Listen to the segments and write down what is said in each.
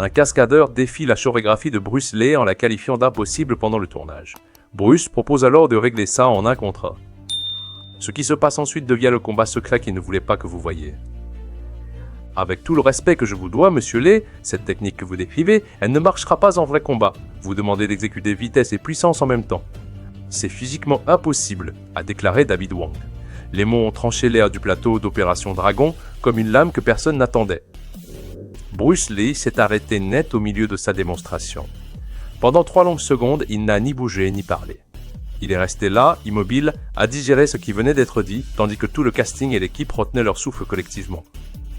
Un cascadeur défie la chorégraphie de Bruce Lee en la qualifiant d'impossible pendant le tournage. Bruce propose alors de régler ça en 1 contre 1. Ce qui se passe ensuite devient le combat secret qu'il ne voulait pas que vous voyiez. Avec tout le respect que je vous dois, monsieur Lee, cette technique que vous décrivez, elle ne marchera pas en vrai combat. Vous demandez d'exécuter vitesse et puissance en même temps. C'est physiquement impossible, a déclaré David Wong. Les mots ont tranché l'air du plateau d'Opération Dragon comme une lame que personne n'attendait. Bruce Lee s'est arrêté net au milieu de sa démonstration. Pendant 3 longues secondes, il n'a ni bougé ni parlé. Il est resté là, immobile, à digérer ce qui venait d'être dit, tandis que tout le casting et l'équipe retenaient leur souffle collectivement.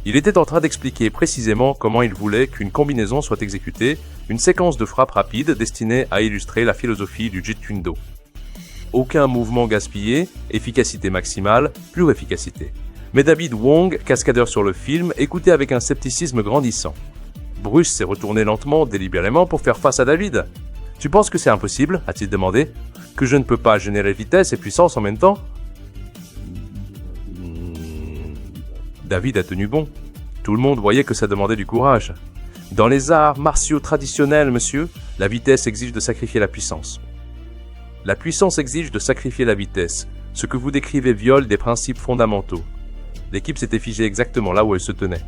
Il était en train d'expliquer précisément comment il voulait qu'une combinaison soit exécutée, une séquence de frappes rapides destinée à illustrer la philosophie du Jeet Kune Do. Aucun mouvement gaspillé, efficacité maximale, pure efficacité. Mais David Wong, cascadeur sur le film, écoutait avec un scepticisme grandissant. Bruce s'est retourné lentement, délibérément, pour faire face à David. « Tu penses que c'est impossible ?» a-t-il demandé. « Que je ne peux pas générer vitesse et puissance en même temps ?» David a tenu bon. Tout le monde voyait que ça demandait du courage. Dans les arts martiaux traditionnels, monsieur, la vitesse exige de sacrifier la puissance. La puissance exige de sacrifier la vitesse. Ce que vous décrivez viole des principes fondamentaux. L'équipe s'était figée exactement là où elle se tenait.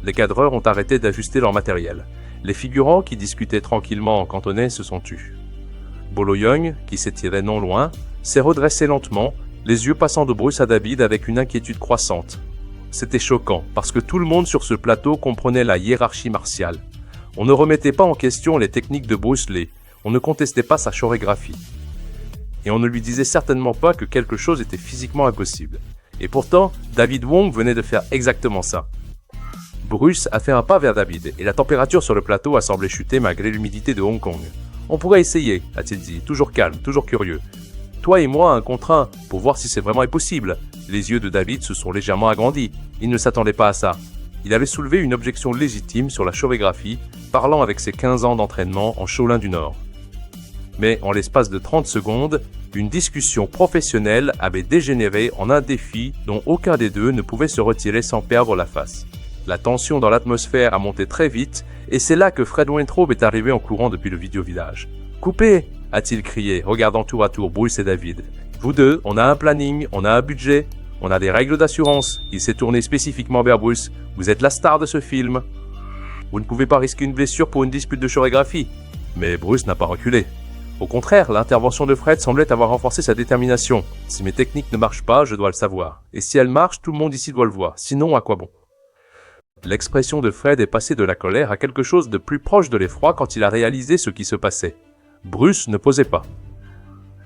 Les cadreurs ont arrêté d'ajuster leur matériel. Les figurants qui discutaient tranquillement en cantonais se sont tus. Bolo Yeung, qui s'étirait non loin, s'est redressé lentement, les yeux passant de Bruce à David avec une inquiétude croissante. C'était choquant, parce que tout le monde sur ce plateau comprenait la hiérarchie martiale. On ne remettait pas en question les techniques de Bruce Lee, on ne contestait pas sa chorégraphie. Et on ne lui disait certainement pas que quelque chose était physiquement impossible. Et pourtant, David Wong venait de faire exactement ça. Bruce a fait un pas vers David, et la température sur le plateau a semblé chuter malgré l'humidité de Hong Kong. « On pourrait essayer », a-t-il dit, toujours calme, toujours curieux. « Toi et moi, 1 contre 1, pour voir si c'est vraiment possible. » Les yeux de David se sont légèrement agrandis. Il ne s'attendait pas à ça. Il avait soulevé une objection légitime sur la chorégraphie, parlant avec ses 15 ans d'entraînement en Shaolin du Nord. Mais en l'espace de 30 secondes, une discussion professionnelle avait dégénéré en un défi dont aucun des deux ne pouvait se retirer sans perdre la face. La tension dans l'atmosphère a monté très vite, et c'est là que Fred Weintraub est arrivé en courant depuis le vidéo-village. « Coupez !» a-t-il crié, regardant tour à tour Bruce et David. « Vous deux, on a un planning, on a un budget, on a des règles d'assurance. » Il s'est tourné spécifiquement vers Bruce. « Vous êtes la star de ce film. Vous ne pouvez pas risquer une blessure pour une dispute de chorégraphie. » Mais Bruce n'a pas reculé. Au contraire, l'intervention de Fred semblait avoir renforcé sa détermination. « Si mes techniques ne marchent pas, je dois le savoir. Et si elles marchent, tout le monde ici doit le voir. Sinon, à quoi bon ?» L'expression de Fred est passée de la colère à quelque chose de plus proche de l'effroi quand il a réalisé ce qui se passait. Bruce ne posait pas.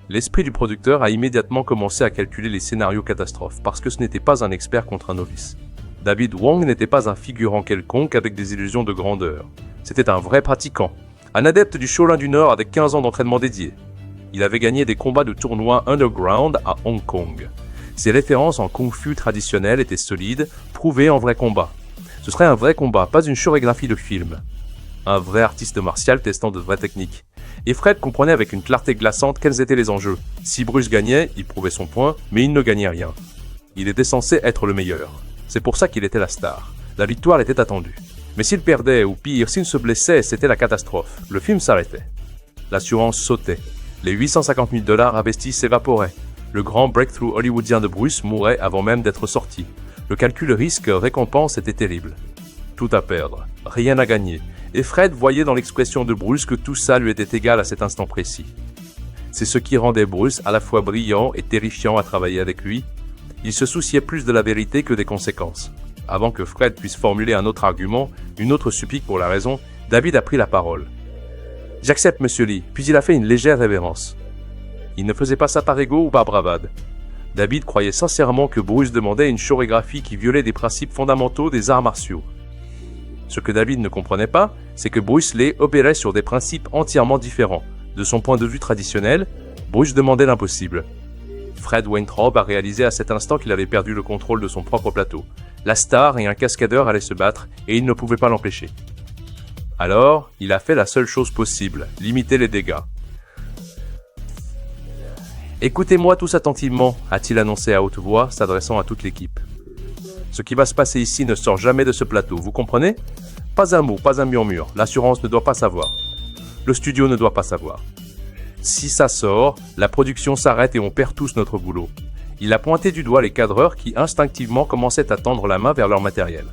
L'esprit du producteur a immédiatement commencé à calculer les scénarios catastrophes, parce que ce n'était pas un expert contre un novice. David Wong n'était pas un figurant quelconque avec des illusions de grandeur. C'était un vrai pratiquant, un adepte du Shaolin du Nord avec 15 ans d'entraînement dédié. Il avait gagné des combats de tournois underground à Hong Kong. Ses références en kung-fu traditionnel étaient solides, prouvées en vrai combat. Ce serait un vrai combat, pas une chorégraphie de film. Un vrai artiste martial testant de vraies techniques. Et Fred comprenait avec une clarté glaçante quels étaient les enjeux. Si Bruce gagnait, il prouvait son point, mais il ne gagnait rien. Il était censé être le meilleur. C'est pour ça qu'il était la star. La victoire était attendue. Mais s'il perdait, ou pire, s'il se blessait, c'était la catastrophe. Le film s'arrêtait. L'assurance sautait. Les 850 000 $ investis s'évaporaient. Le grand breakthrough hollywoodien de Bruce mourait avant même d'être sorti. Le calcul risque-récompense était terrible. Tout à perdre, rien à gagner. Et Fred voyait dans l'expression de Bruce que tout ça lui était égal à cet instant précis. C'est ce qui rendait Bruce à la fois brillant et terrifiant à travailler avec lui. Il se souciait plus de la vérité que des conséquences. Avant que Fred puisse formuler un autre argument, une autre supplique pour la raison, David a pris la parole. « J'accepte, monsieur Lee », puis il a fait une légère révérence. Il ne faisait pas ça par ego ou par bravade. David croyait sincèrement que Bruce demandait une chorégraphie qui violait des principes fondamentaux des arts martiaux. Ce que David ne comprenait pas, c'est que Bruce Lee opérait sur des principes entièrement différents. De son point de vue traditionnel, Bruce demandait l'impossible. Fred Weintraub a réalisé à cet instant qu'il avait perdu le contrôle de son propre plateau. La star et un cascadeur allaient se battre et il ne pouvait pas l'empêcher. Alors, il a fait la seule chose possible, limiter les dégâts. « Écoutez-moi tous attentivement », a-t-il annoncé à haute voix, s'adressant à toute l'équipe. « Ce qui va se passer ici ne sort jamais de ce plateau, vous comprenez ? Pas un mot, pas un murmure. L'assurance ne doit pas savoir. Le studio ne doit pas savoir. Si ça sort, la production s'arrête et on perd tous notre boulot. Il a pointé du doigt les cadreurs qui instinctivement commençaient à tendre la main vers leur matériel.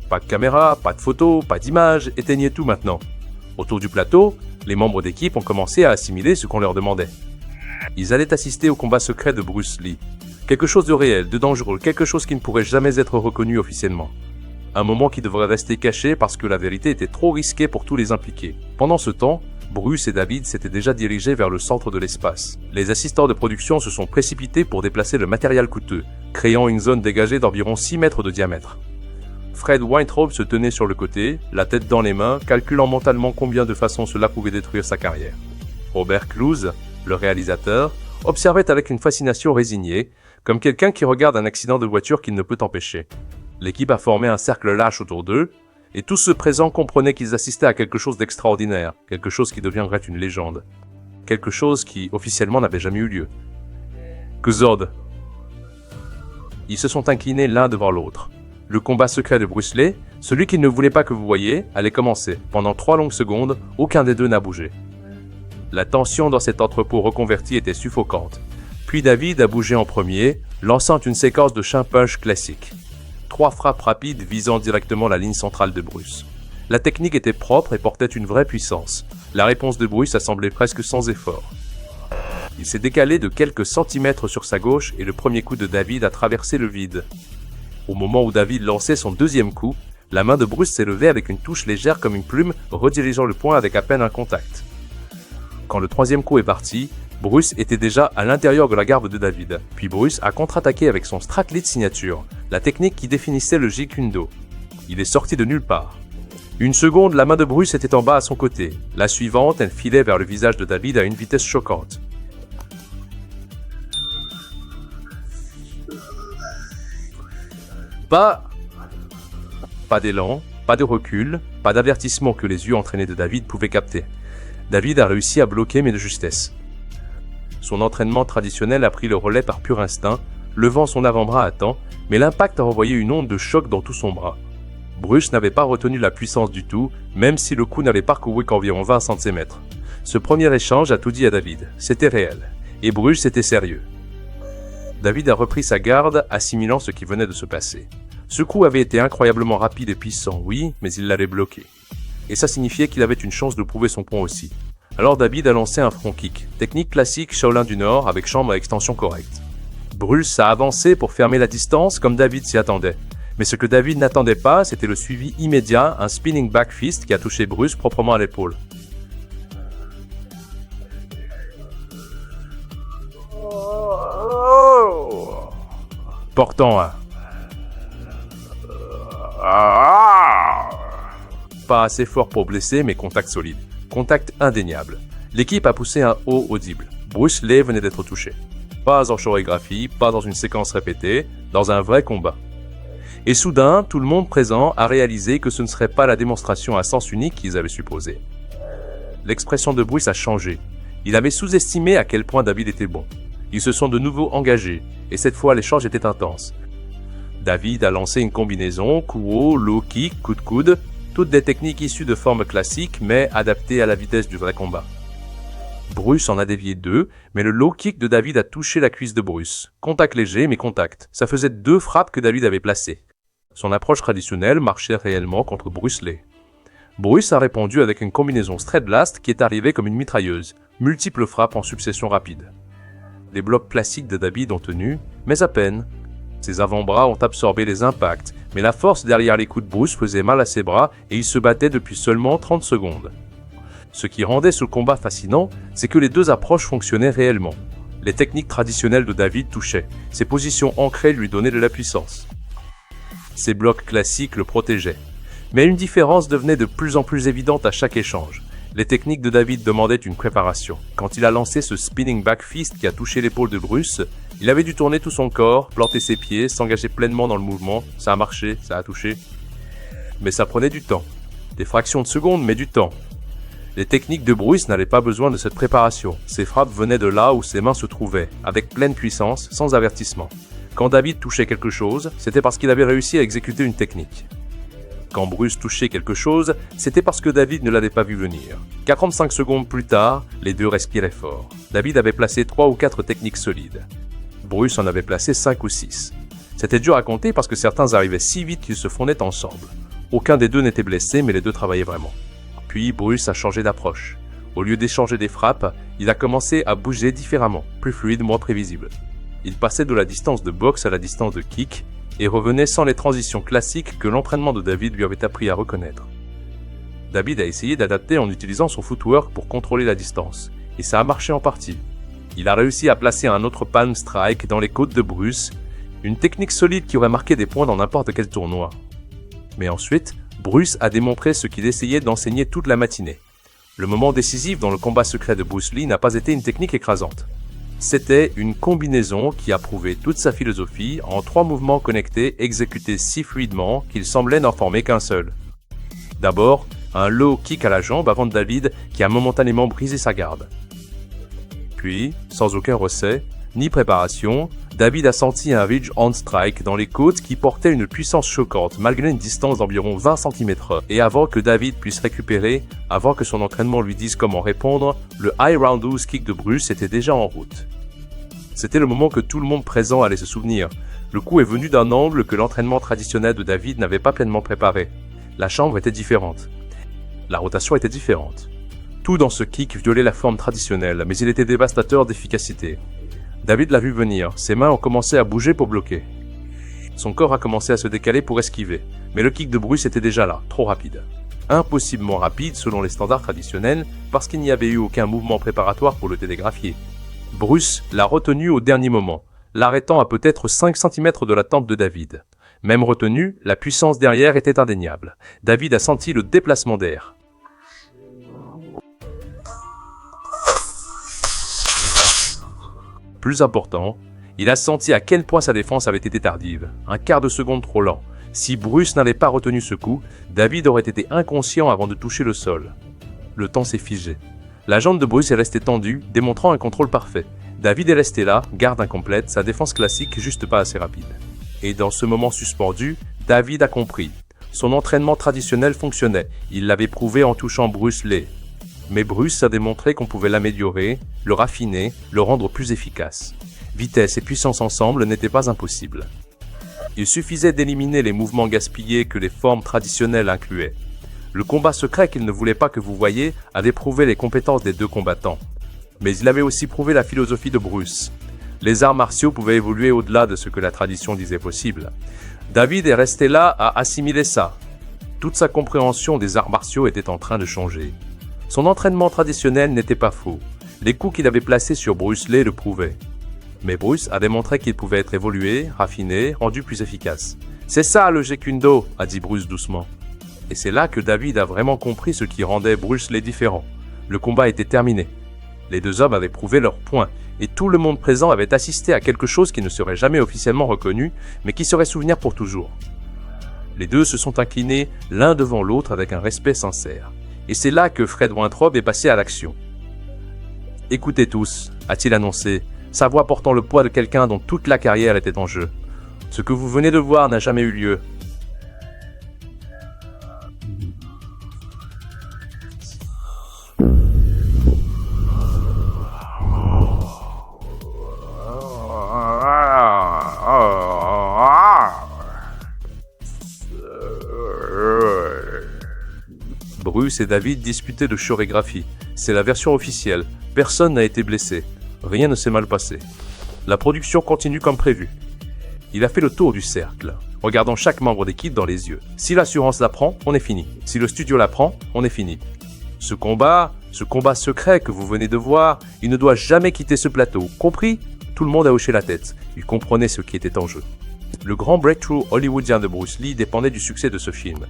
Pas de caméra, pas de photos, pas d'images, éteignez tout maintenant. Autour du plateau, les membres d'équipe ont commencé à assimiler ce qu'on leur demandait. Ils allaient assister au combat secret de Bruce Lee. Quelque chose de réel, de dangereux, quelque chose qui ne pourrait jamais être reconnu officiellement. Un moment qui devrait rester caché parce que la vérité était trop risquée pour tous les impliqués. Pendant ce temps, Bruce et David s'étaient déjà dirigés vers le centre de l'espace. Les assistants de production se sont précipités pour déplacer le matériel coûteux, créant une zone dégagée d'environ 6 mètres de diamètre. Fred Weintraub se tenait sur le côté, la tête dans les mains, calculant mentalement combien de façons cela pouvait détruire sa carrière. Robert Clouse, le réalisateur, observait avec une fascination résignée, comme quelqu'un qui regarde un accident de voiture qu'il ne peut empêcher. L'équipe a formé un cercle lâche autour d'eux, et tous ceux présents comprenaient qu'ils assistaient à quelque chose d'extraordinaire, quelque chose qui deviendrait une légende, quelque chose qui, officiellement, n'avait jamais eu lieu. Que Zod. Ils se sont inclinés l'un devant l'autre. Le combat secret de Bruce Lee, celui qu'il ne voulait pas que vous voyiez, allait commencer. Pendant 3 longues secondes, aucun des deux n'a bougé. La tension dans cet entrepôt reconverti était suffocante. Puis David a bougé en premier, lançant une séquence de shin punch classique. 3 frappes rapides visant directement la ligne centrale de Bruce. La technique était propre et portait une vraie puissance. La réponse de Bruce a semblé presque sans effort. Il s'est décalé de quelques centimètres sur sa gauche et le premier coup de David a traversé le vide. Au moment où David lançait son deuxième coup, la main de Bruce s'est levée avec une touche légère comme une plume, redirigeant le poing avec à peine un contact. Quand le troisième coup est parti, Bruce était déjà à l'intérieur de la garde de David. Puis Bruce a contre-attaqué avec son Strat-Lead signature, la technique qui définissait le Jeet Kune Do. Il est sorti de nulle part. Une seconde, la main de Bruce était en bas à son côté. La suivante, elle filait vers le visage de David à une vitesse choquante. Pas d'élan, pas de recul, pas d'avertissement que les yeux entraînés de David pouvaient capter. David a réussi à bloquer mais de justesse. Son entraînement traditionnel a pris le relais par pur instinct, levant son avant-bras à temps, mais l'impact a renvoyé une onde de choc dans tout son bras. Bruce n'avait pas retenu la puissance du tout, même si le coup n'avait parcouru qu'environ 20 cm. Ce premier échange a tout dit à David, c'était réel, et Bruce était sérieux. David a repris sa garde, assimilant ce qui venait de se passer. Ce coup avait été incroyablement rapide et puissant, oui, mais il l'avait bloqué. Et ça signifiait qu'il avait une chance de prouver son point aussi. Alors David a lancé un front kick, technique classique Shaolin du Nord avec chambre à extension correcte. Bruce a avancé pour fermer la distance comme David s'y attendait. Mais ce que David n'attendait pas, c'était le suivi immédiat, un spinning back fist qui a touché Bruce proprement à l'épaule. Portant un... Pas assez fort pour blesser, mais contact solide. Contact indéniable. L'équipe a poussé un haut audible. Bruce Lee venait d'être touché. Pas en chorégraphie, pas dans une séquence répétée, dans un vrai combat. Et soudain, tout le monde présent a réalisé que ce ne serait pas la démonstration à sens unique qu'ils avaient supposé. L'expression de Bruce a changé. Il avait sous-estimé à quel point David était bon. Ils se sont de nouveau engagés, et cette fois l'échange était intense. David a lancé une combinaison, coup haut, low kick, coup de coude, toutes des techniques issues de formes classiques, mais adaptées à la vitesse du vrai combat. Bruce en a dévié 2, mais le low kick de David a touché la cuisse de Bruce. Contact léger, mais contact. Ça faisait 2 frappes que David avait placées. Son approche traditionnelle marchait réellement contre Bruce Lee. Bruce a répondu avec une combinaison straight blast qui est arrivée comme une mitrailleuse, multiples frappes en succession rapide. Les blocs classiques de David ont tenu, mais à peine. Ses avant-bras ont absorbé les impacts, mais la force derrière les coups de Bruce faisait mal à ses bras et il se battait depuis seulement 30 secondes. Ce qui rendait ce combat fascinant, c'est que les deux approches fonctionnaient réellement. Les techniques traditionnelles de David touchaient, ses positions ancrées lui donnaient de la puissance. Ses blocs classiques le protégeaient. Mais une différence devenait de plus en plus évidente à chaque échange. Les techniques de David demandaient une préparation. Quand il a lancé ce spinning back fist qui a touché l'épaule de Bruce, il avait dû tourner tout son corps, planter ses pieds, s'engager pleinement dans le mouvement. Ça a marché, ça a touché. Mais ça prenait du temps. Des fractions de secondes, mais du temps. Les techniques de Bruce n'avaient pas besoin de cette préparation. Ses frappes venaient de là où ses mains se trouvaient, avec pleine puissance, sans avertissement. Quand David touchait quelque chose, c'était parce qu'il avait réussi à exécuter une technique. Quand Bruce touchait quelque chose, c'était parce que David ne l'avait pas vu venir. 45 secondes plus tard, les deux respiraient fort. David avait placé 3 ou 4 techniques solides. Bruce en avait placé 5 ou 6. C'était dur à compter parce que certains arrivaient si vite qu'ils se fondaient ensemble. Aucun des deux n'était blessé, mais les deux travaillaient vraiment. Puis Bruce a changé d'approche. Au lieu d'échanger des frappes, il a commencé à bouger différemment, plus fluide, moins prévisible. Il passait de la distance de boxe à la distance de kick et revenait sans les transitions classiques que l'entraînement de David lui avait appris à reconnaître. David a essayé d'adapter en utilisant son footwork pour contrôler la distance, et ça a marché en partie. Il a réussi à placer un autre palm strike dans les côtes de Bruce, une technique solide qui aurait marqué des points dans n'importe quel tournoi. Mais ensuite, Bruce a démontré ce qu'il essayait d'enseigner toute la matinée. Le moment décisif dans le combat secret de Bruce Lee n'a pas été une technique écrasante. C'était une combinaison qui a prouvé toute sa philosophie en 3 mouvements connectés exécutés si fluidement qu'ils semblaient n'en former qu'un seul. D'abord, un low kick à la jambe avant David qui a momentanément brisé sa garde. Puis, sans aucun recès, ni préparation, David a senti un ridge hand strike dans les côtes qui portait une puissance choquante malgré une distance d'environ 20 cm. Et avant que David puisse récupérer, avant que son entraînement lui dise comment répondre, le high roundhouse kick de Bruce était déjà en route. C'était le moment que tout le monde présent allait se souvenir. Le coup est venu d'un angle que l'entraînement traditionnel de David n'avait pas pleinement préparé. La chambre était différente. La rotation était différente. Tout dans ce kick violait la forme traditionnelle, mais il était dévastateur d'efficacité. David l'a vu venir, ses mains ont commencé à bouger pour bloquer. Son corps a commencé à se décaler pour esquiver, mais le kick de Bruce était déjà là, trop rapide. Impossiblement rapide selon les standards traditionnels, parce qu'il n'y avait eu aucun mouvement préparatoire pour le télégraphier. Bruce l'a retenu au dernier moment, l'arrêtant à peut-être 5 cm de la tempe de David. Même retenu, la puissance derrière était indéniable. David a senti le déplacement d'air. Plus important, il a senti à quel point sa défense avait été tardive, un quart de seconde trop lent. Si Bruce n'avait pas retenu ce coup, David aurait été inconscient avant de toucher le sol. Le temps s'est figé. La jambe de Bruce est restée tendue, démontrant un contrôle parfait. David est resté là, garde incomplète, sa défense classique juste pas assez rapide. Et dans ce moment suspendu, David a compris. Son entraînement traditionnel fonctionnait, il l'avait prouvé en touchant Bruce Lee. Mais Bruce a démontré qu'on pouvait l'améliorer, le raffiner, le rendre plus efficace. Vitesse et puissance ensemble n'étaient pas impossibles. Il suffisait d'éliminer les mouvements gaspillés que les formes traditionnelles incluaient. Le combat secret qu'il ne voulait pas que vous voyiez avait prouvé les compétences des deux combattants. Mais il avait aussi prouvé la philosophie de Bruce. Les arts martiaux pouvaient évoluer au-delà de ce que la tradition disait possible. David est resté là à assimiler ça. Toute sa compréhension des arts martiaux était en train de changer. Son entraînement traditionnel n'était pas faux. Les coups qu'il avait placés sur Bruce Lee le prouvaient. Mais Bruce a démontré qu'il pouvait être évolué, raffiné, rendu plus efficace. « C'est ça le Jeet Kune Do », a dit Bruce doucement. Et c'est là que David a vraiment compris ce qui rendait Bruce Lee différent. Le combat était terminé. Les deux hommes avaient prouvé leur point, et tout le monde présent avait assisté à quelque chose qui ne serait jamais officiellement reconnu, mais qui serait souvenir pour toujours. Les deux se sont inclinés l'un devant l'autre avec un respect sincère. Et c'est là que Fred Weintraub est passé à l'action. « Écoutez tous », a-t-il annoncé, sa voix portant le poids de quelqu'un dont toute la carrière était en jeu. « Ce que vous venez de voir n'a jamais eu lieu. » Bruce et David disputaient de chorégraphie. C'est la version officielle. Personne n'a été blessé. Rien ne s'est mal passé. La production continue comme prévu. Il a fait le tour du cercle, regardant chaque membre d'équipe dans les yeux. Si l'assurance la prend, on est fini. Si le studio la prend, on est fini. Ce combat secret que vous venez de voir, il ne doit jamais quitter ce plateau. Compris ? Tout le monde a hoché la tête. Il comprenait ce qui était en jeu. Le grand breakthrough hollywoodien de Bruce Lee dépendait du succès de ce film.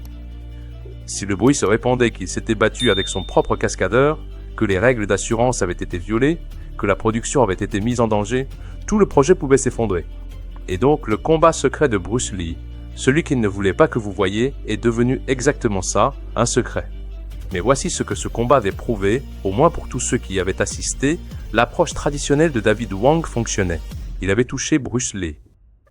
Si le bruit se répandait qu'il s'était battu avec son propre cascadeur, que les règles d'assurance avaient été violées, que la production avait été mise en danger, tout le projet pouvait s'effondrer. Et donc le combat secret de Bruce Lee, celui qu'il ne voulait pas que vous voyiez, est devenu exactement ça, un secret. Mais voici ce que ce combat avait prouvé, au moins pour tous ceux qui y avaient assisté, l'approche traditionnelle de David Wang fonctionnait. Il avait touché Bruce Lee.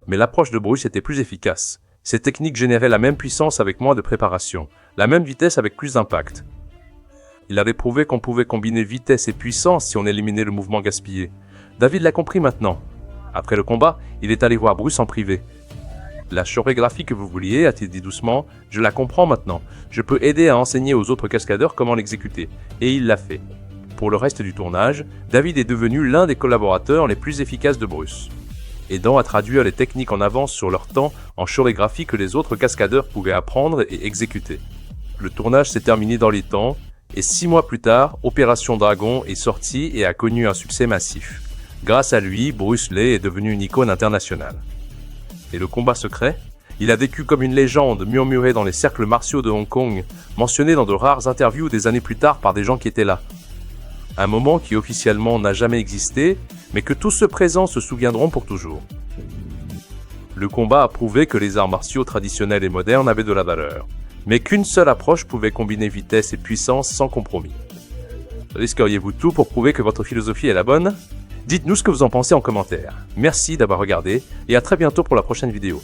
Mais l'approche de Bruce était plus efficace. Ces techniques généraient la même puissance avec moins de préparation, la même vitesse avec plus d'impact. Il avait prouvé qu'on pouvait combiner vitesse et puissance si on éliminait le mouvement gaspillé. David l'a compris maintenant. Après le combat, il est allé voir Bruce en privé. « La chorégraphie que vous vouliez, a-t-il dit doucement, je la comprends maintenant. Je peux aider à enseigner aux autres cascadeurs comment l'exécuter. » Et il l'a fait. Pour le reste du tournage, David est devenu l'un des collaborateurs les plus efficaces de Bruce, aidant à traduire les techniques en avance sur leur temps en chorégraphie que les autres cascadeurs pouvaient apprendre et exécuter. Le tournage s'est terminé dans les temps, et 6 mois plus tard, Opération Dragon est sortie et a connu un succès massif. Grâce à lui, Bruce Lee est devenu une icône internationale. Et le combat secret ? Il a vécu comme une légende murmurée dans les cercles martiaux de Hong Kong, mentionné dans de rares interviews des années plus tard par des gens qui étaient là. Un moment qui officiellement n'a jamais existé, mais que tous ceux présents se souviendront pour toujours. Le combat a prouvé que les arts martiaux traditionnels et modernes avaient de la valeur, mais qu'une seule approche pouvait combiner vitesse et puissance sans compromis. Risqueriez-vous tout pour prouver que votre philosophie est la bonne ? Dites-nous ce que vous en pensez en commentaire. Merci d'avoir regardé et à très bientôt pour la prochaine vidéo.